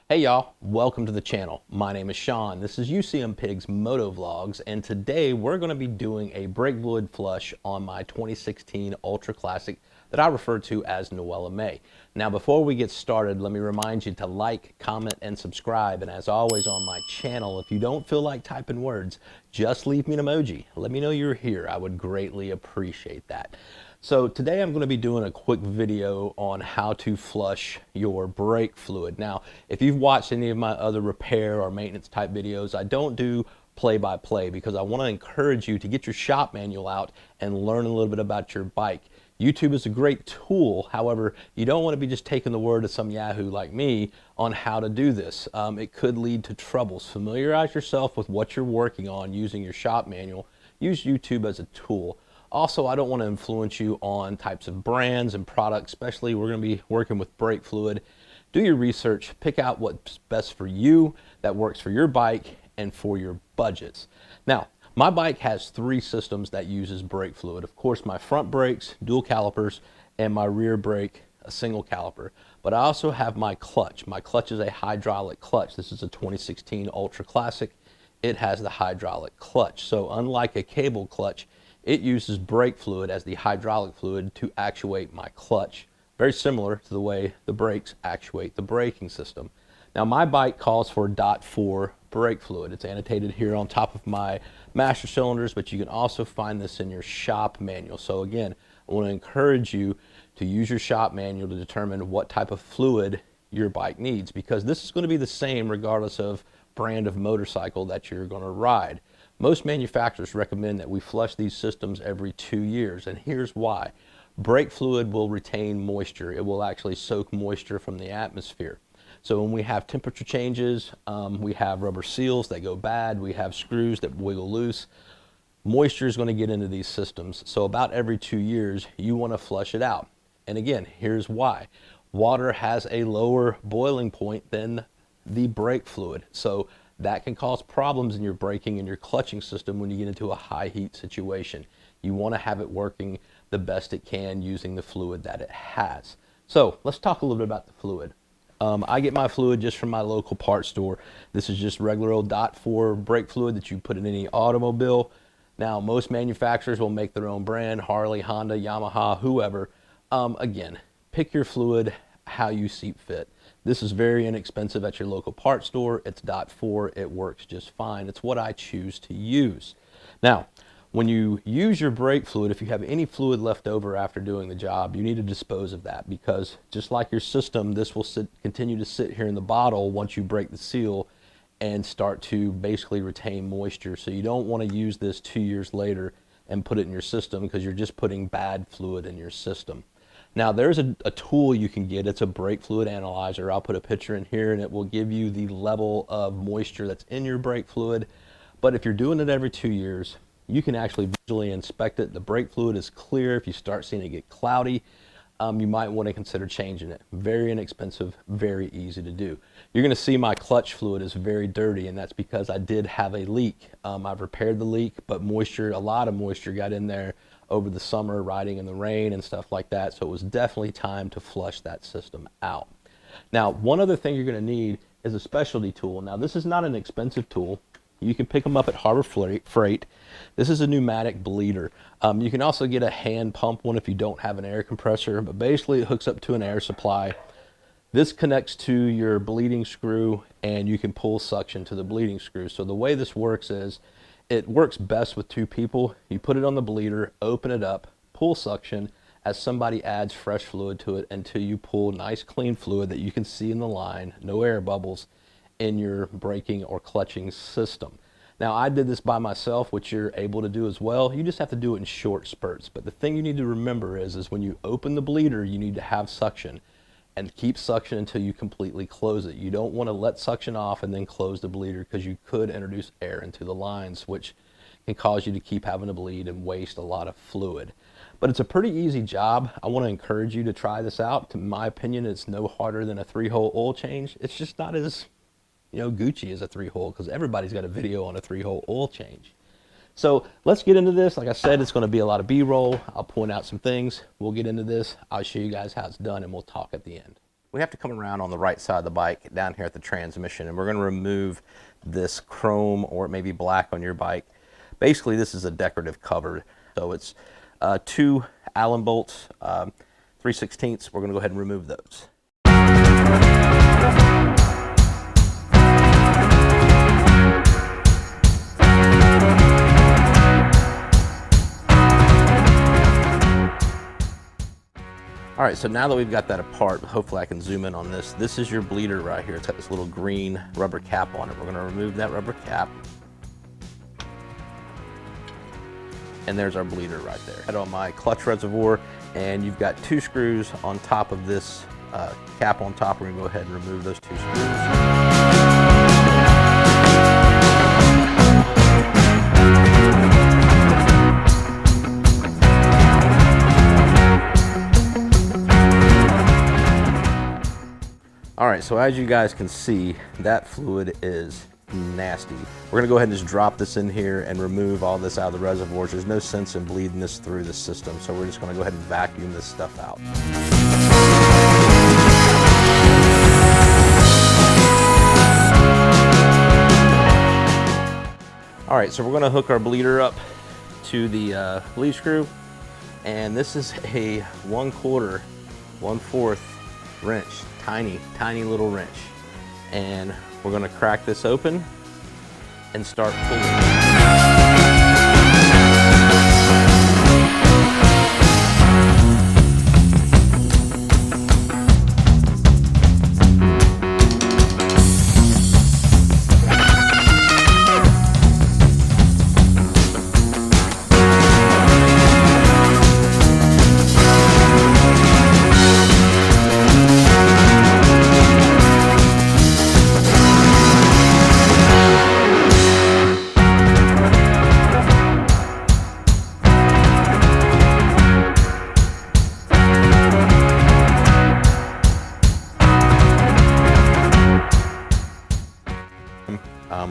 Hey y'all, welcome to the channel. My name is Sean. This is UCM Pigs Moto Vlogs, and today we're going to be doing a brake fluid flush on my 2016 Ultra Classic that I refer to as Noella May. Now before we get started, let me remind you to like, comment, and subscribe. And as always on my channel, if you don't feel like typing words, just leave me an emoji. Let me know you're here. I would greatly appreciate that. So today I'm going to be doing a quick video on how to flush your brake fluid. Now, if you've watched any of my other repair or maintenance type videos, I don't do play-by-play because I want to encourage you to get your shop manual out and learn a little bit about your bike. YouTube is a great tool. However, you don't want to be just taking the word of some yahoo like me on how to do this. It could lead to troubles. Familiarize yourself with what you're working on using your shop manual. Use YouTube as a tool. Also, I don't want to influence you on types of brands and products, especially we're going to be working with brake fluid. Do your research, pick out what's best for you, that works for your bike and for your budgets. Now, my bike has three systems that uses brake fluid. Of course, my front brakes, dual calipers, and my rear brake, a single caliper. But I also have my clutch. My clutch is a hydraulic clutch. This is a 2016 Ultra Classic. It has the hydraulic clutch. So unlike a cable clutch, it uses brake fluid as the hydraulic fluid to actuate my clutch. Very similar to the way the brakes actuate the braking system. Now my bike calls for .4 brake fluid. It's annotated here on top of my master cylinders, but you can also find this in your shop manual. So again, I want to encourage you to use your shop manual to determine what type of fluid your bike needs, because this is going to be the same regardless of brand of motorcycle that you're going to ride. Most manufacturers recommend that we flush these systems every 2 years, and here's why. Brake fluid will retain moisture. It will actually soak moisture from the atmosphere. So when we have temperature changes, we have rubber seals that go bad, we have screws that wiggle loose, moisture is going to get into these systems. So about every 2 years, you want to flush it out. And again, here's why. Water has a lower boiling point than the brake fluid. So that can cause problems in your braking and your clutching system when you get into a high heat situation. You want to have it working the best it can using the fluid that it has. So let's talk a little bit about the fluid. I get my fluid just from my local parts store. This is just regular old .4 brake fluid that you put in any automobile. Now most manufacturers will make their own brand, Harley, Honda, Yamaha, whoever. Again, pick your fluid how you see fit. This is very inexpensive at your local parts store. It's .4. It works just fine. It's what I choose to use. Now, when you use your brake fluid, if you have any fluid left over after doing the job, you need to dispose of that, because just like your system, this will continue to sit here in the bottle once you break the seal and start to basically retain moisture. So you don't want to use this 2 years later and put it in your system, because you're just putting bad fluid in your system. Now there's a tool you can get. It's a brake fluid analyzer. I'll put a picture in here and it will give you the level of moisture that's in your brake fluid. But if you're doing it every 2 years, you can actually visually inspect it. The brake fluid is clear. If you start seeing it get cloudy, you might want to consider changing it. Very inexpensive, very easy to do. You're going to see my clutch fluid is very dirty, and that's because I did have a leak. I've repaired the leak, but moisture, a lot of moisture got in there over the summer riding in the rain and stuff like that. So it was definitely time to flush that system out. Now, one other thing you're going to need is a specialty tool. Now, this is not an expensive tool. You can pick them up at Harbor Freight. This is a pneumatic bleeder. You can also get a hand pump one if you don't have an air compressor, but basically it hooks up to an air supply. This connects to your bleeding screw, and you can pull suction to the bleeding screw. So the way this works is, it works best with two people. You put it on the bleeder, open it up, pull suction as somebody adds fresh fluid to it until you pull nice clean fluid that you can see in the line, no air bubbles, in your braking or clutching system. Now I did this by myself, which you're able to do as well. You just have to do it in short spurts. But the thing you need to remember is when you open the bleeder, you need to have suction, and keep suction until you completely close it. You don't want to let suction off and then close the bleeder, because you could introduce air into the lines, which can cause you to keep having to bleed and waste a lot of fluid. But it's a pretty easy job. I want to encourage you to try this out. In my opinion, it's no harder than a 3-hole oil change. It's just not as, Gucci as a 3-hole, because everybody's got a video on a 3-hole oil change. So let's get into this. Like I said, it's going to be a lot of B-roll. I'll point out some things. We'll get into this. I'll show you guys how it's done, and we'll talk at the end. we have to come around on the right side of the bike down here at the transmission, and we're going to remove this chrome, or it may be black on your bike. Basically, this is a decorative cover. So it's 2 Allen bolts, 3/16. We're going to go ahead and remove those. All right, so now that we've got that apart, hopefully I can zoom in on this. This is your bleeder right here. It's got this little green rubber cap on it. We're gonna remove that rubber cap. And there's our bleeder right there. Head on my clutch reservoir, and you've got 2 screws on top of this cap on top. We're gonna go ahead and remove those 2 screws. All right, so as you guys can see, that fluid is nasty. We're gonna go ahead and just drop this in here and remove all this out of the reservoirs. There's no sense in bleeding this through the system, so we're just gonna go ahead and vacuum this stuff out. All right, so we're gonna hook our bleeder up to the bleed screw, and this is a 1/4, 1/4 wrench. Tiny little wrench. And we're gonna crack this open and start pulling.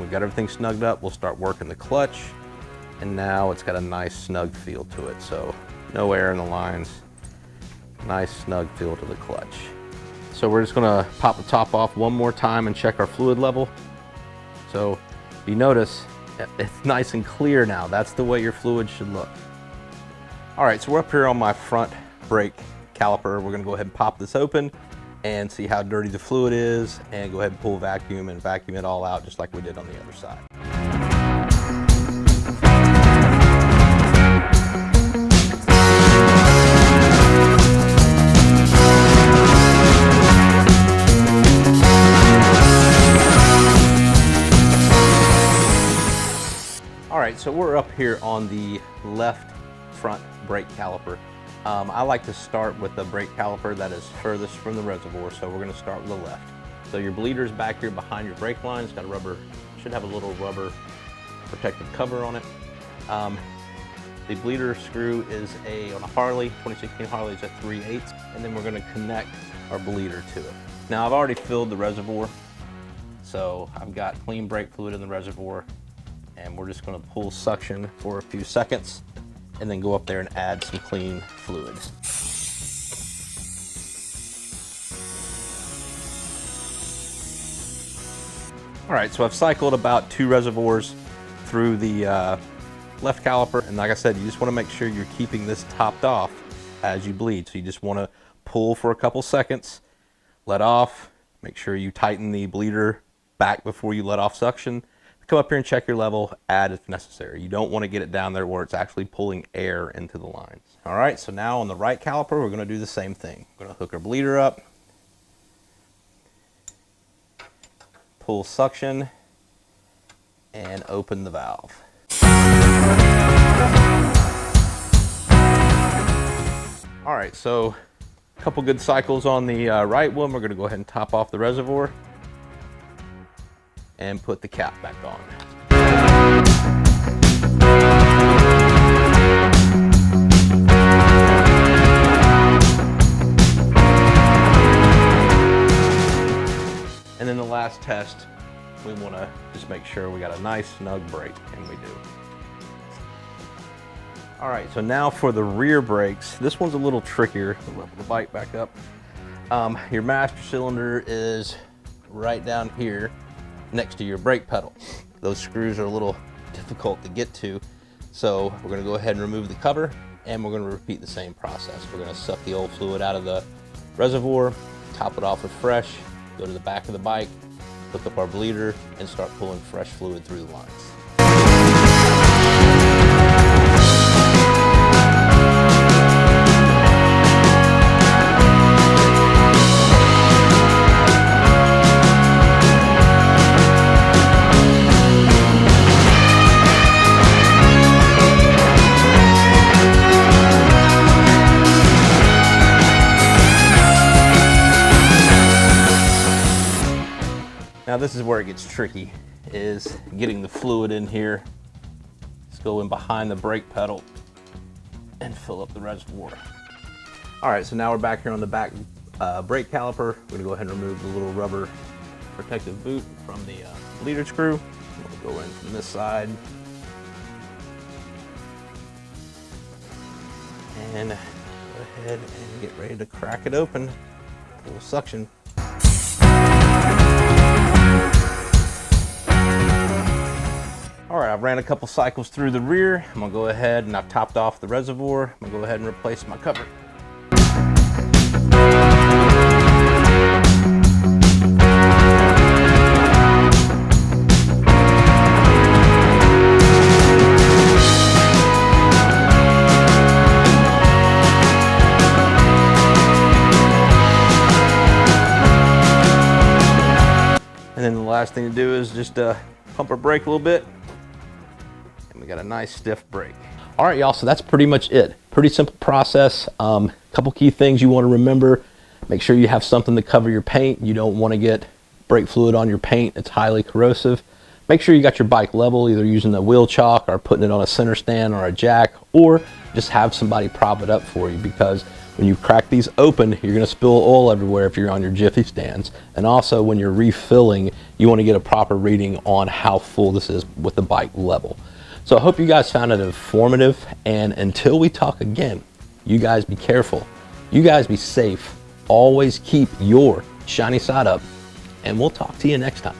We've got everything snugged up. We'll start working the clutch, and now it's got a nice snug feel to it. So no air in the lines, nice snug feel to the clutch. So we're just gonna pop the top off one more time and check our fluid level. So if you notice, it's nice and clear now. That's the way your fluid should look. All right, so we're up here on my front brake caliper. We're gonna go ahead and pop this open and see how dirty the fluid is, and go ahead and pull vacuum and vacuum it all out just like we did on the other side. All right, so we're up here on the left front brake caliper. I like to start with the brake caliper that is furthest from the reservoir, so we're gonna start with the left. So your bleeder's back here behind your brake line. It's got a rubber, should have a little rubber protective cover on it. The bleeder screw is on a Harley, 2016 Harley, it's a 3/8, and then we're gonna connect our bleeder to it. Now I've already filled the reservoir, so I've got clean brake fluid in the reservoir, and we're just gonna pull suction for a few seconds and then go up there and add some clean fluid. All right, so I've cycled about 2 reservoirs through the left caliper, and like I said, you just want to make sure you're keeping this topped off as you bleed. So you just want to pull for a couple seconds, let off, make sure you tighten the bleeder back before you let off suction. Come up here and check your level, add if necessary. You don't want to get it down there where it's actually pulling air into the lines. All right, so now on the right caliper, we're going to do the same thing. We're going to hook our bleeder up, pull suction, and open the valve. All right, so a couple good cycles on the right one. We're going to go ahead and top off the reservoir and put the cap back on. And then the last test, we want to just make sure we got a nice snug brake, and we do. All right, so now for the rear brakes, this one's a little trickier. Level the bike back up. Your master cylinder is right down here next to your brake pedal. Those screws are a little difficult to get to, so we're going to go ahead and remove the cover, and we're going to repeat the same process. We're going to suck the old fluid out of the reservoir, top it off with fresh, go to the back of the bike, hook up our bleeder, and start pulling fresh fluid through the lines. Now this is where it gets tricky, is getting the fluid in here. Let's go in behind the brake pedal and fill up the reservoir. All right, so now we're back here on the back brake caliper. We're gonna go ahead and remove the little rubber protective boot from the bleeder screw. We'll go in from this side. And go ahead and get ready to crack it open. A little suction. All right, I've ran a couple cycles through the rear. I'm gonna go ahead and I've topped off the reservoir. I'm gonna go ahead and replace my cover. And then the last thing to do is just pump our brake a little bit. And we got a nice stiff brake. All right, y'all, so that's pretty much it. Pretty simple process. Couple key things you want to remember. Make sure you have something to cover your paint. You don't want to get brake fluid on your paint. It's highly corrosive. Make sure you got your bike level, either using the wheel chalk or putting it on a center stand or a jack, or just have somebody prop it up for you, because when you crack these open, you're going to spill oil everywhere if you're on your Jiffy stands. And also when you're refilling, you want to get a proper reading on how full this is with the bike level. So I hope you guys found it informative, and until we talk again, you guys be careful, you guys be safe, always keep your shiny side up, and we'll talk to you next time.